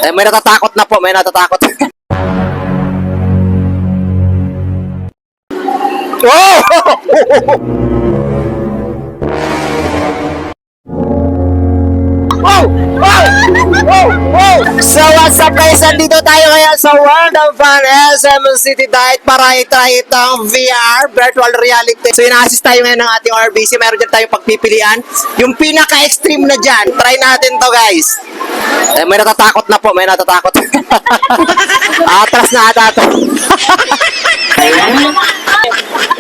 May natatakot na po, may natatakot. Oh! Wow! Wow! Wow! Wow! So what's up guys? Andito tayo ngayon sa World of Fun SM City Diet para i-try itong VR, virtual reality. So ina-assist tayo ngayon ng ating RBC. Meron dyan tayong pagpipilian. Yung pinaka-extreme na dyan. Try natin to guys. May natatakot na po, may natatakot. Atras na ata to.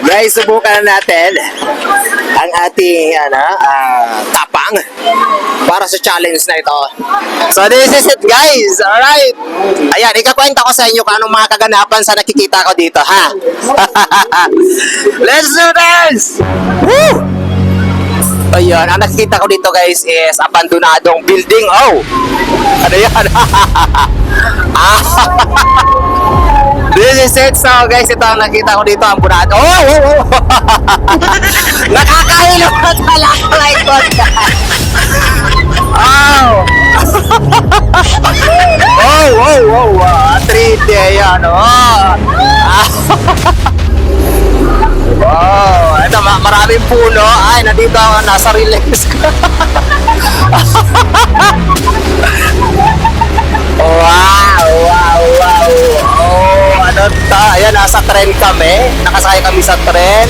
Guys, subukan na natin ang ating tapang para sa challenge na ito. So this is it guys, alright. Ayan, ikakwenta ko sa inyo kung anong mga kaganapan sa nakikita ko dito, ha? Let's do this! Woo! Ayan, ang nakikita ko dito guys is abandonadong building. Oh! Ano yan? This is it. So guys, ito ang nakita ko dito, ang bunado. Oh! Oh! Oh! Nakakahilo na talaga like God. Oh! Oh! Oh! Oh! 3D yan. Oh! Wow! Ito, maraming puno. Ay, nandito ako, nasa relax ko. Wow! Wow! Wow! Oh, ano to? Ayan, nasa tren kami. Nakasakay kami sa tren.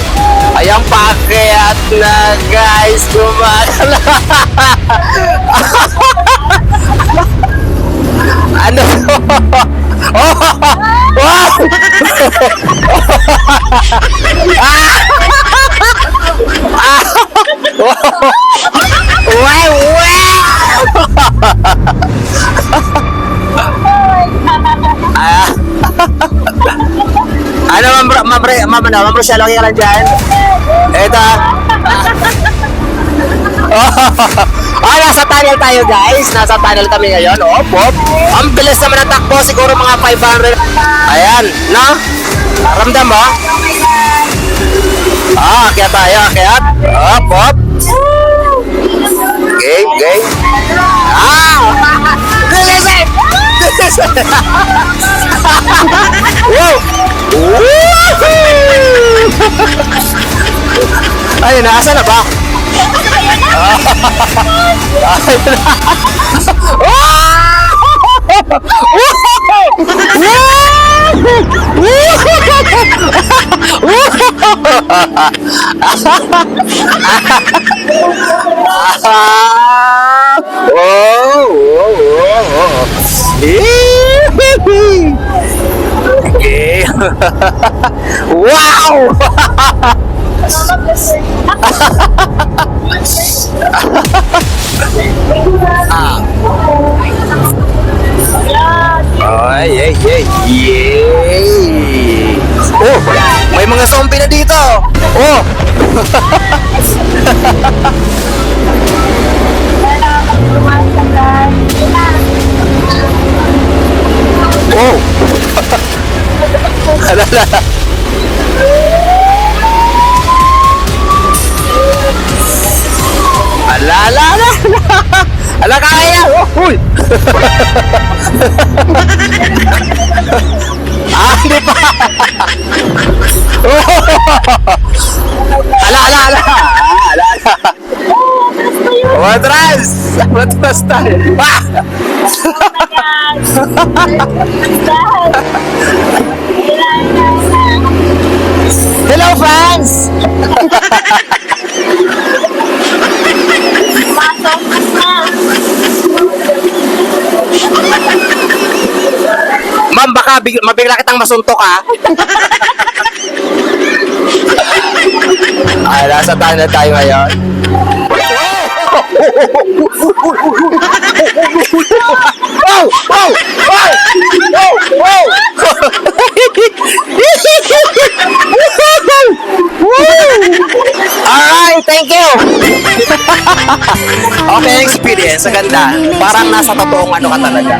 Ayan, paakyat na guys. Gumagala. Ano to? Oh! Wow! Wow! Ano, ma'am Rochelle, okay ka lang dyan? Eto. Nasa tunnel tayo guys. Nasa tunnel kami ngayon. Oh, pop. Ang bilis naman ang takbo. Siguro mga 500. Ayan, no? Ramdam mo? Akyat tayo, akyat. Oh, pop. Okay, okay. This is it! This is it! Wow! Ay, nasa na ba? Okay. Wow! Ay, ay, ay, yay! Oh, may mga zombie na dito! Oh! Oh! Alala! Alala! Ala, kaya! Oh, uy! Hindi pa! Oh! Ala! Matras! Matras tayo! Hello, fans! Ma'am, baka mabigla kitang masuntok, ha? Ay, nasa tunnel tayo ngayon. Wow! Wow! Wow! Wow! Wow! Alright, thank you! Okay, experience, ang ganda. Parang nasa totoong ano ka talaga.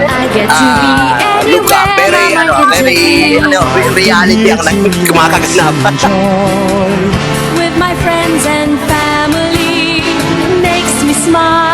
Lugar, very reality ang kumakaganap. With my friends and family makes me smile.